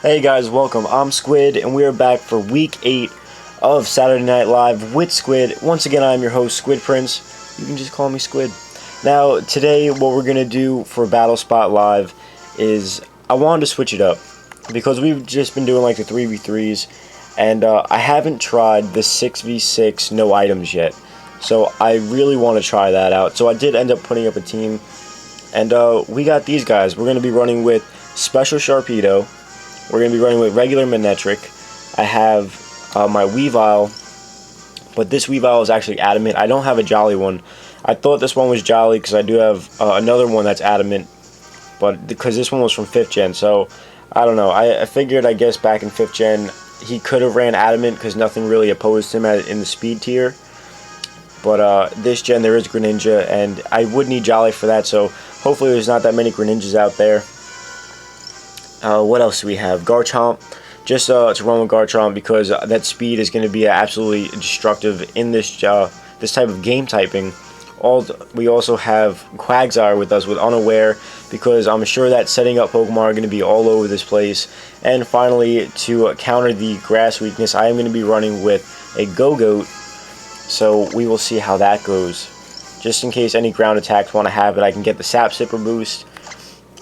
Hey guys, welcome. I'm Squid, and we are back for week 8 of Saturday Night Live with Squid. Once again, I'm your host, Squidprints. You can just call me Squid. Now, today, what we're going to do for Battle Spot Live is I wanted to switch it up because we've just been doing like the 3v3s, and I haven't tried the 6v6 no items yet. So I really want to try that out. So I did end up putting up a team, and we got these guys. We're going to be running with Special Sharpedo. We're going to be running with regular Manectric. I have my Weavile, but this Weavile is actually adamant. I don't have a Jolly one. I thought this one was Jolly because I do have another one that's adamant, but because this one was from 5th gen, so I don't know. I figured, I guess, back in 5th gen, he could have ran adamant because nothing really opposed him in the speed tier. But this gen, there is Greninja, and I would need Jolly for that, so hopefully there's not that many Greninjas out there. What else do we have? Garchomp, just to run with Garchomp because that speed is going to be absolutely destructive in this this type of game typing. We also have Quagsire with us with Unaware because I'm sure that setting up Pokemon are going to be all over this place. And finally, to counter the grass weakness, I am going to be running with a Go-Goat, so we will see how that goes. Just in case any ground attacks want to have it, I can get the Sap Sipper boost.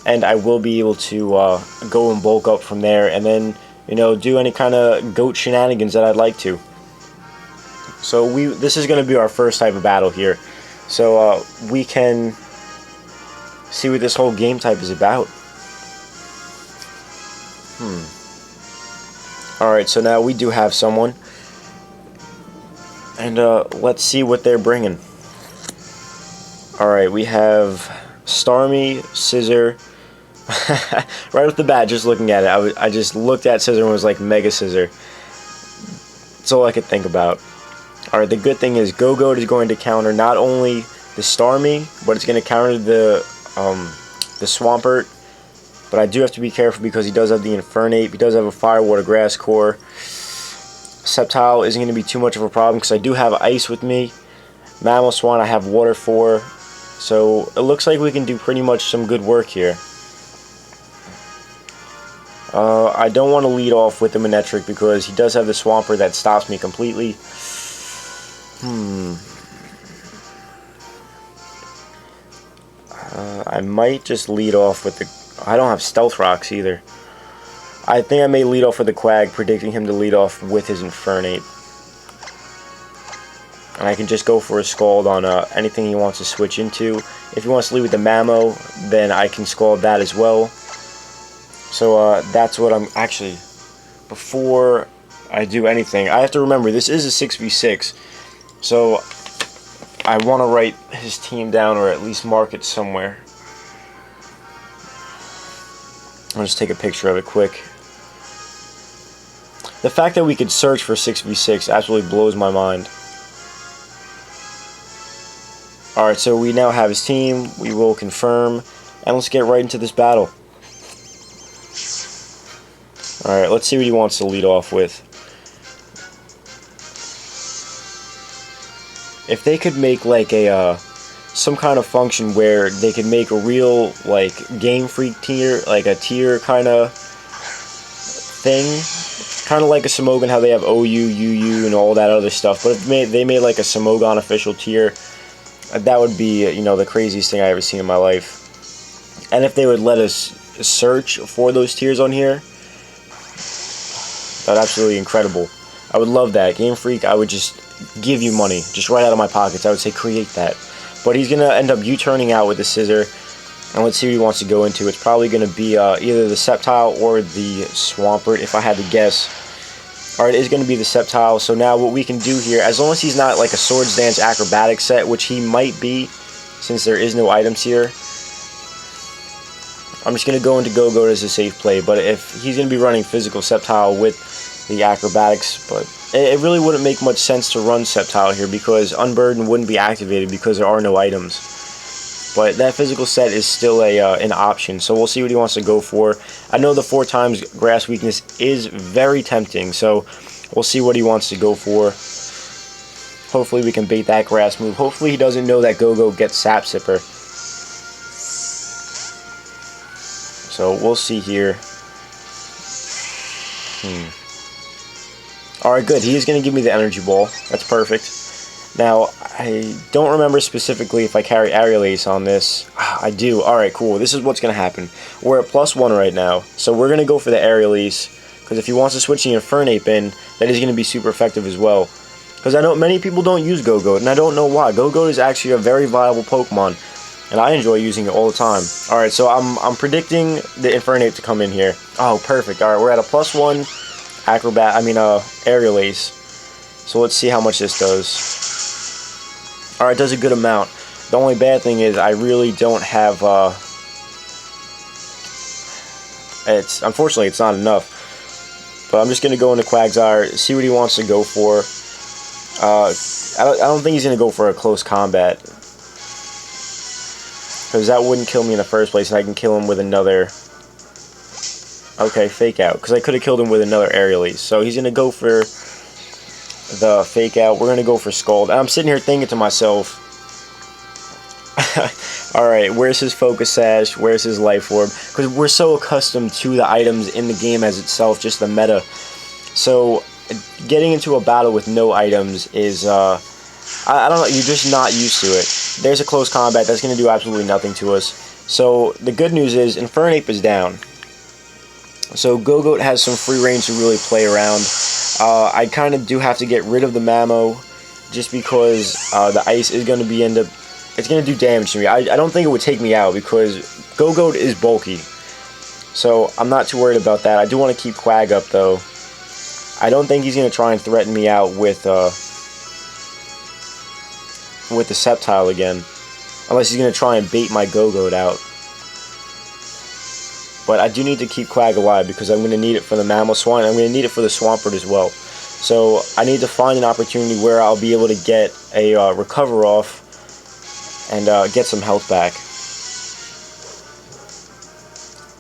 And I will be able to go and bulk up from there, and then do any kind of goat shenanigans that I'd like to. So this is going to be our first type of battle here, so we can see what this whole game type is about. All right, so now we do have someone, and let's see what they're bringing. All right, we have Starmie, Scissor. Right off the bat, just looking at it, I just looked at Scissor and was like, Mega Scissor. That's all I could think about. Alright, the good thing is Go-Goat is going to counter not only the Starmie, but it's going to counter the Swampert. But I do have to be careful because he does have the Infernape. He does have a Fire, Water, Grass core. Sceptile isn't going to be too much of a problem because I do have Ice with me. Mamoswine I have Water for. So it looks like we can do pretty much some good work here. I don't want to lead off with the Manectric because he does have the Swampert that stops me completely. I might just lead off with the... I don't have Stealth Rocks either. I think I may lead off with the Quag, predicting him to lead off with his Infernape. And I can just go for a Scald on anything he wants to switch into. If he wants to lead with the Mamo, then I can Scald that as well. So that's what I'm actually, before I do anything, I have to remember this is a 6v6, so I want to write his team down or at least mark it somewhere. I'll just take a picture of it quick. The fact that we could search for 6v6 absolutely blows my mind. Alright, so we now have his team, we will confirm, and let's get right into this battle. Alright, let's see what he wants to lead off with. If they could make like a some kind of function where they could make a real like Game Freak tier, like a tier kind of thing, kind of like a Smogon, how they have OU, UU, and all that other stuff. But if they made like a Smogon official tier, that would be the craziest thing I ever seen in my life. And if they would let us search for those tiers on here, that's absolutely incredible. I would love that. Game Freak, I would just give you money, just right out of my pockets. I would say create that. But he's going to end up U-turning out with the Scissor, and let's see what he wants to go into. It's probably going to be either the Sceptile or the Swampert, if I had to guess. Alright, it is going to be the Sceptile, so now what we can do here, as long as he's not like a Swords Dance Acrobatic set, which he might be, since there is no items here, I'm just going to go into Go-Goat as a safe play. But if he's going to be running Physical Sceptile with the Acrobatics, but it really wouldn't make much sense to run Sceptile here because Unburden wouldn't be activated because there are no items. But that Physical set is still an option, so we'll see what he wants to go for. I know the 4 times Grass Weakness is very tempting, so we'll see what he wants to go for. Hopefully we can bait that Grass move. Hopefully he doesn't know that Go-Goat gets Sap Sipper. So we'll see here. Alright, good. He is going to give me the energy ball. That's perfect. Now, I don't remember specifically if I carry Aerial Ace on this. I do. Alright, cool. This is what's going to happen. We're at +1 right now. So we're going to go for the Aerial Ace. Because if he wants to switch the Infernape in, that is going to be super effective as well. Because I know many people don't use Go-Goat, and I don't know why. Go-Goat is actually a very viable Pokemon, and I enjoy using it all the time. Alright, so I'm predicting the Infernape to come in here. Oh, perfect. Alright, we're at a +1 Aerial Ace. So let's see how much this does. Alright, it does a good amount. The only bad thing is I really don't have, unfortunately, it's not enough. But I'm just going to go into Quagsire, see what he wants to go for. I don't think he's going to go for a close combat. Because that wouldn't kill me in the first place, and I can kill him with another... Okay, Fake Out. Because I could have killed him with another Aerial Ace. So he's going to go for the Fake Out. We're going to go for Scald. And I'm sitting here thinking to myself... Alright, where's his Focus Sash? Where's his Life Orb? Because we're so accustomed to the items in the game as itself, just the meta. So, getting into a battle with no items is, I don't know, you're just not used to it. There's a close combat, that's going to do absolutely nothing to us. So, the good news is, Infernape is down. So, Go-Goat has some free range to really play around. I kind of do have to get rid of the Mamo, just because the Ice is going to be it's going to do damage to me. I don't think it would take me out because Go-Goat is bulky. So I'm not too worried about that. I do want to keep Quag up though. I don't think he's going to try and threaten me out with the Sceptile again. Unless he's going to try and bait my Go-Goat out. But I do need to keep Quag alive because I'm going to need it for the Mamoswine. I'm going to need it for the Swampert as well. So I need to find an opportunity where I'll be able to get a Recover off and get some health back.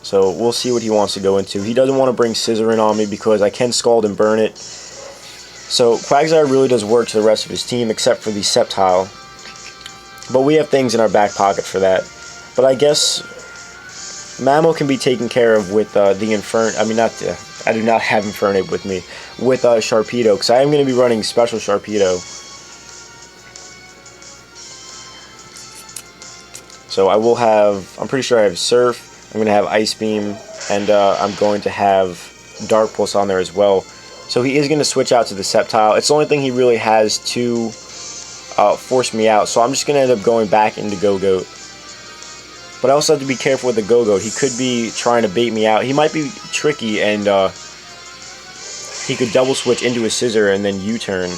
So we'll see what he wants to go into. He doesn't want to bring Scissor in on me because I can Scald and burn it. So Quagsire really does work to the rest of his team except for the Sceptile. But we have things in our back pocket for that. But I guess Mamo can be taken care of with the I do not have Infernape with me. With Sharpedo, because I am going to be running Special Sharpedo. So I will have, I'm pretty sure I have Surf, I'm going to have Ice Beam, and I'm going to have Dark Pulse on there as well. So he is going to switch out to the Sceptile. It's the only thing he really has to force me out. So I'm just going to end up going back into Go-Goat. But I also have to be careful with the Go-Goat. He could be trying to bait me out. He might be tricky and he could double switch into his Scissor and then U-turn.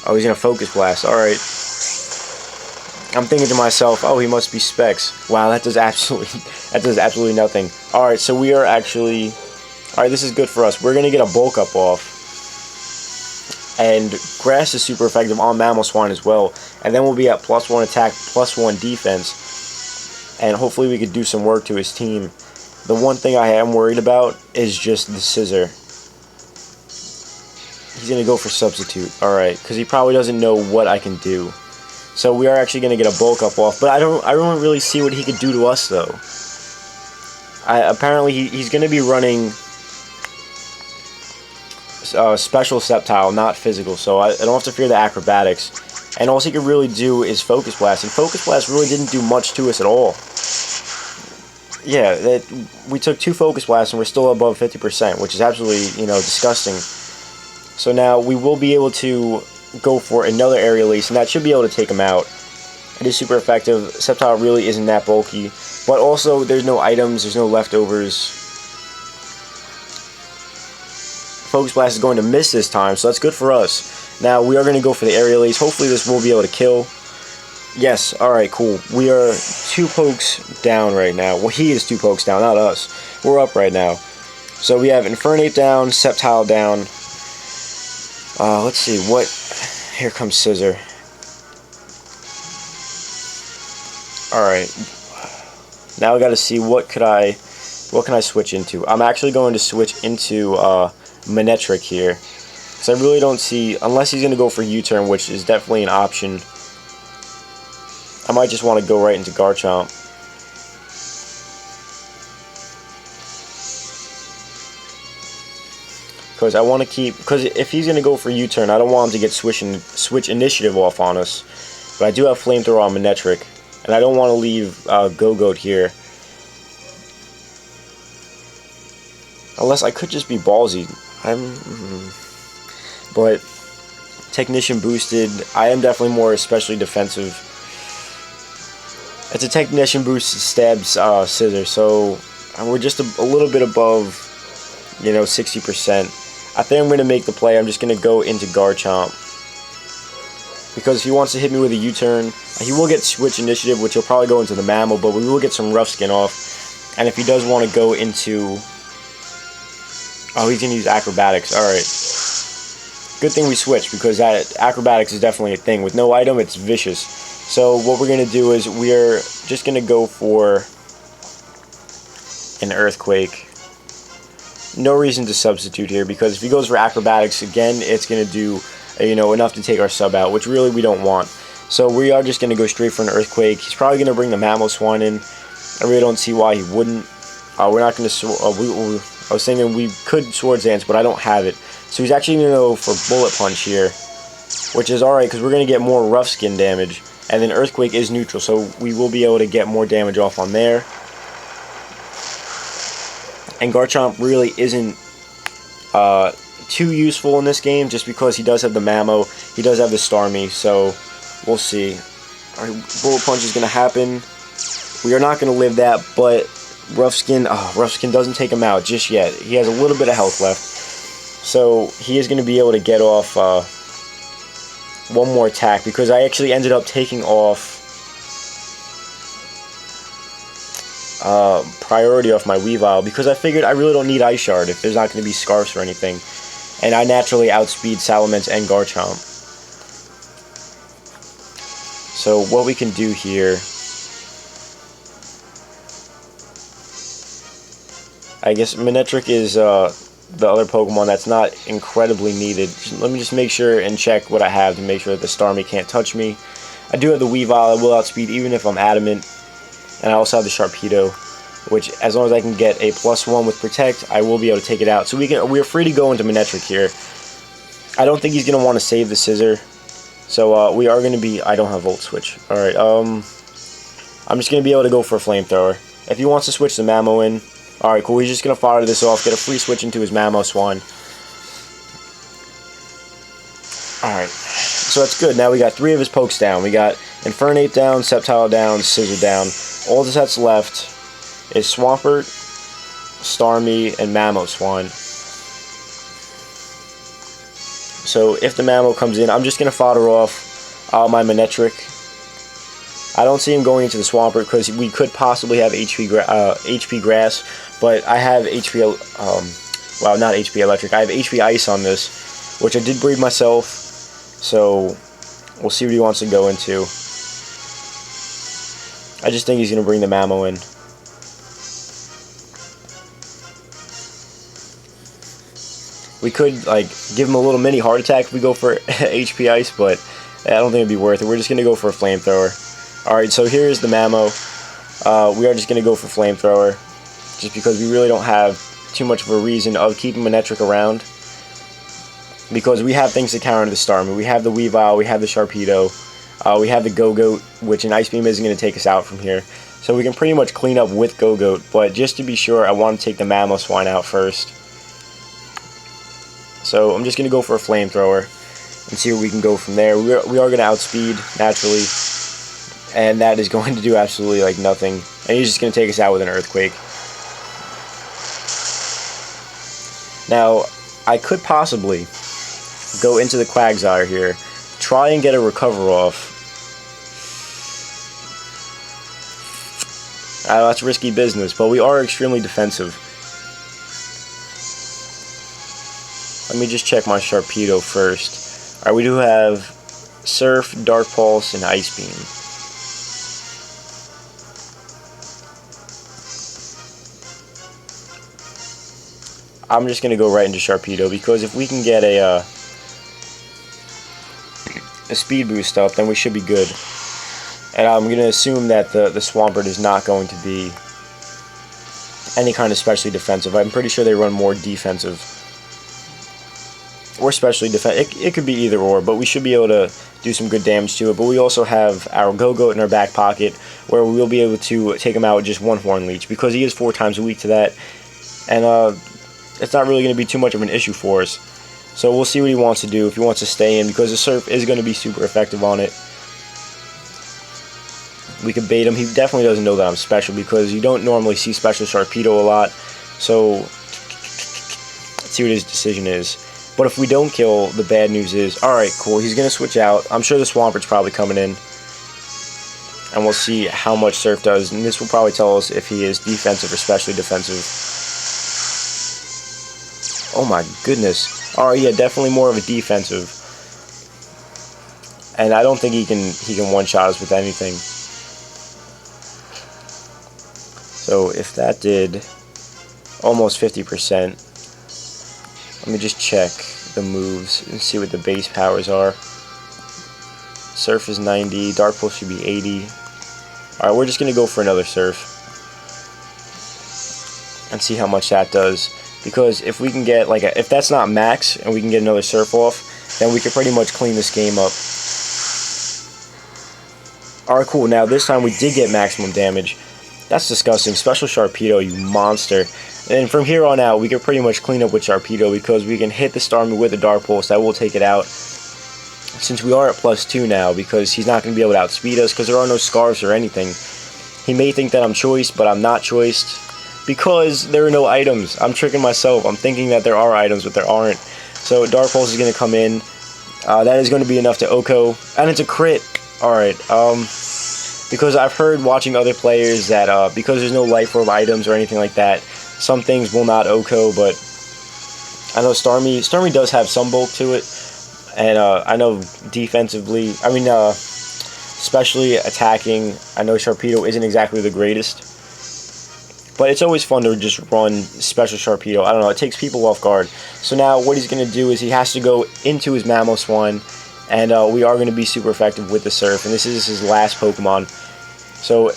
Oh, he's going to Focus Blast. Alright. I'm thinking to myself, oh, he must be Specs. Wow, that does absolutely nothing. Alright, so we are actually... Alright, this is good for us. We're going to get a Bulk Up off. And Grass is super effective on Mamoswine as well. And then we'll be at +1 attack, +1 defense. And hopefully we could do some work to his team. The one thing I am worried about is just the Scissor. He's going to go for Substitute. Alright, because he probably doesn't know what I can do. So we are actually going to get a Bulk Up off. But I don't really see what he could do to us, though. Apparently he's going to be running Special Sceptile, not Physical. So I don't have to fear the Acrobatics. And all he could really do is Focus Blast. And Focus Blast really didn't do much to us at all. Yeah, we took 2 Focus Blasts and we're still above 50%, which is absolutely, disgusting. So now we will be able to go for another Aerial Ace, and that should be able to take him out. It is super effective. Sceptile really isn't that bulky. But also, there's no items, there's no leftovers. Focus Blast is going to miss this time, so that's good for us. Now, we are going to go for the Aerial Ace. Hopefully, this will be able to kill. Yes, alright, cool. We are 2 pokes down right now. Well, he is 2 pokes down, not us. We're up right now. So we have Infernape down, Sceptile down. Let's see, what... Here comes Scissor. Alright. Now I gotta see what can I switch into. I'm actually going to switch into Manectric here. Because I really don't see, unless he's going to go for U-turn, which is definitely an option. I might just want to go right into Garchomp. because I want to keep, because if he's going to go for U-turn, I don't want him to get switch initiative off on us. But I do have flamethrower on Manectric, and I don't want to leave Go-Goat here. Unless I could just be ballsy. But Technician boosted. I am definitely more especially defensive. It's a Technician boosted stabs scissor, so we're just a little bit above, 60%. I think I'm going to make the play. I'm just going to go into Garchomp. Because if he wants to hit me with a U-turn, he will get switch initiative, which he'll probably go into the Mammal, but we will get some rough skin off. And if he does want to go into... Oh, he's going to use acrobatics. Alright. Good thing we switched, because that acrobatics is definitely a thing. With no item, it's vicious. So what we're going to do is we're just going to go for an Earthquake. No reason to substitute here, because if he goes for acrobatics again, it's going to do... enough to take our sub out, which really we don't want. So we are just going to go straight for an Earthquake. He's probably going to bring the Mamoswine in. I really don't see why he wouldn't. We're not going to... I was thinking we could Swords Dance, but I don't have it. So he's actually going to go for Bullet Punch here, which is alright, because we're going to get more rough skin damage. And then Earthquake is neutral, so we will be able to get more damage off on there. And Garchomp really isn't... too useful in this game, just because he does have the Mamo, he does have the Starmie, so we'll see. Our Bullet Punch is going to happen. We are not going to live that, but Rough Skin doesn't take him out just yet. He has a little bit of health left, so he is going to be able to get off one more attack, because I actually ended up taking off priority off my Weavile, because I figured I really don't need Ice Shard if there's not going to be Scarfs or anything. And I naturally outspeed Salamence and Garchomp. So what we can do here... I guess Manectric is the other Pokemon that's not incredibly needed. Let me just make sure and check what I have to make sure that the Starmie can't touch me. I do have the Weavile. I will outspeed even if I'm adamant. And I also have the Sharpedo, which, as long as I can get a +1 with Protect, I will be able to take it out. So we're free to go into Manectric here. I don't think he's going to want to save the Scissor. So we are going to be... I don't have Volt Switch. Alright, I'm just going to be able to go for a Flamethrower. If he wants to switch the Mamo in, alright, cool. He's just going to fire this off, get a free switch into his Mamoswine. Alright, so that's good. Now we got 3 of his pokes down. We got Infernape down, Sceptile down, Scissor down. All that's left is Swampert, Starmie, and Mamoswine. So if the Mamo comes in, I'm just going to fodder off my Manectric. I don't see him going into the Swampert, because we could possibly have HP Grass, but I have HP, well, not HP Electric, I have HP Ice on this, which I did breed myself, so we'll see what he wants to go into. I just think he's going to bring the Mamo in. We could, give him a little mini heart attack if we go for HP Ice, but I don't think it'd be worth it. We're just going to go for a Flamethrower. Alright, so here's the Mamo. We are just going to go for Flamethrower, just because we really don't have too much of a reason of keeping Manectric around. Because we have things to counter the Starmie. We have the Weavile, we have the Sharpedo, we have the Go-Goat, which an Ice Beam isn't going to take us out from here. So we can pretty much clean up with Go-Goat, but just to be sure, I want to take the Mamoswine out first. So I'm just going to go for a Flamethrower and see where we can go from there. We are going to outspeed, naturally, and that is going to do absolutely nothing. And he's just going to take us out with an Earthquake. Now, I could possibly go into the Quagsire here, try and get a Recover off. That's risky business, but we are extremely defensive. Let me just check my Sharpedo first. Alright, we do have Surf, Dark Pulse, and Ice Beam. I'm just going to go right into Sharpedo, because if we can get a speed boost up, then we should be good. And I'm going to assume that the Swampert is not going to be any kind of specially defensive. I'm pretty sure they run more defensive. or specially defend. It could be either or, but we should be able to do some good damage to it. But we also have our Go-Goat in our back pocket, where we will be able to take him out with just one Horn Leech, because he is 4 times weak to that, and it's not really going to be too much of an issue for us. So we'll see what he wants to do, if he wants to stay in, because the Surf is going to be super effective on it. We could bait him. He definitely doesn't know that I'm special, because you don't normally see Special Sharpedo a lot. So let's see what his decision is. But if we don't kill, the bad news is, alright, cool, he's going to switch out. I'm sure the Swampert's probably coming in. And we'll see how much Surf does. And this will probably tell us if he is defensive or specially defensive. Oh my goodness. Alright, yeah, definitely more of a defensive. And I don't think he can one-shot us with anything. So if that did almost 50%, let me just check the moves and see what the base powers are. Surf is 90, Dark Pulse should be 80. Alright, we're just going to go for another Surf and see how much that does. Because if we can get, like, if that's not max and we can get another Surf off, then we could pretty much clean this game up. Alright, cool. Now this time we did get maximum damage. That's disgusting. Special Sharpedo, you monster. And from here on out, we can pretty much clean up with Sharpedo, because we can hit the Starmie with a Dark Pulse. That will take it out. Since we are at +2 now, because he's not going to be able to outspeed us, because there are no Scarves or anything. He may think that I'm choiced, but I'm not choiced, because there are no items. I'm tricking myself. I'm thinking that there are items, but there aren't. So Dark Pulse is going to come in. That is going to be enough to OHKO. And it's a crit. Alright, because I've heard watching other players that because there's no Life Orb items or anything like that, some things will not OHKO, but I know Starmie does have some bulk to it, and I know defensively, especially attacking, I know Sharpedo isn't exactly the greatest, but it's always fun to just run Special Sharpedo. I don't know, it takes people off guard. So now what he's going to do is he has to go into his Mamoswine, and we are going to be super effective with the Surf, and this is his last Pokemon. So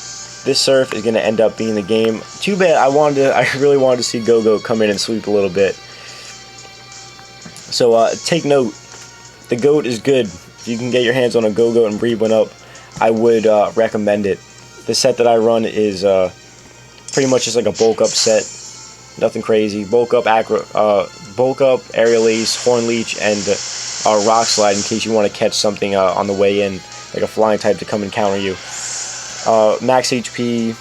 this Surf is going to end up being the game. Too bad, I really wanted to see Go-Goat come in and sweep a little bit. So take note, the Goat is good. If you can get your hands on a Go-Goat and breed one up, I would recommend it. The set that I run is pretty much just like a bulk up set. Nothing crazy. Bulk up, Aerial Ace, Horn Leech, and Rock Slide in case you want to catch something on the way in, like a flying type to come and counter you. Max HP,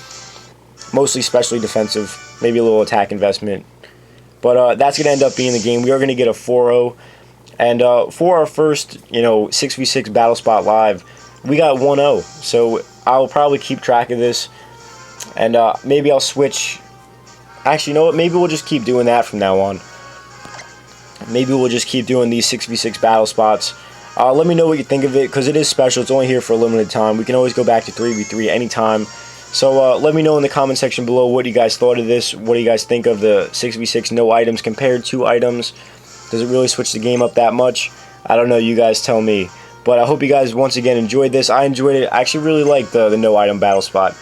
mostly specially defensive, maybe a little attack investment. But that's going to end up being the game. We are going to get a 4-0. And for our first, 6v6 Battle Spot Live, we got 1-0. So I'll probably keep track of this. And maybe I'll switch. Actually, you know what? Maybe we'll just keep doing that from now on. Maybe we'll just keep doing these 6v6 battle spots. Let me know what you think of it, because it is special. It's only here for a limited time. We can always go back to 3v3 anytime. So let me know in the comment section below what you guys thought of this. What do you guys think of the 6v6 no items compared to items? Does it really switch the game up that much? I don't know. You guys tell me. But I hope you guys once again enjoyed this. I enjoyed it. I actually really like the no item battle spot.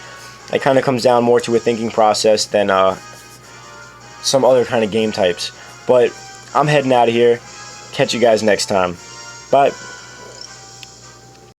It kind of comes down more to a thinking process than some other kind of game types. But I'm heading out of here. Catch you guys next time. Bye.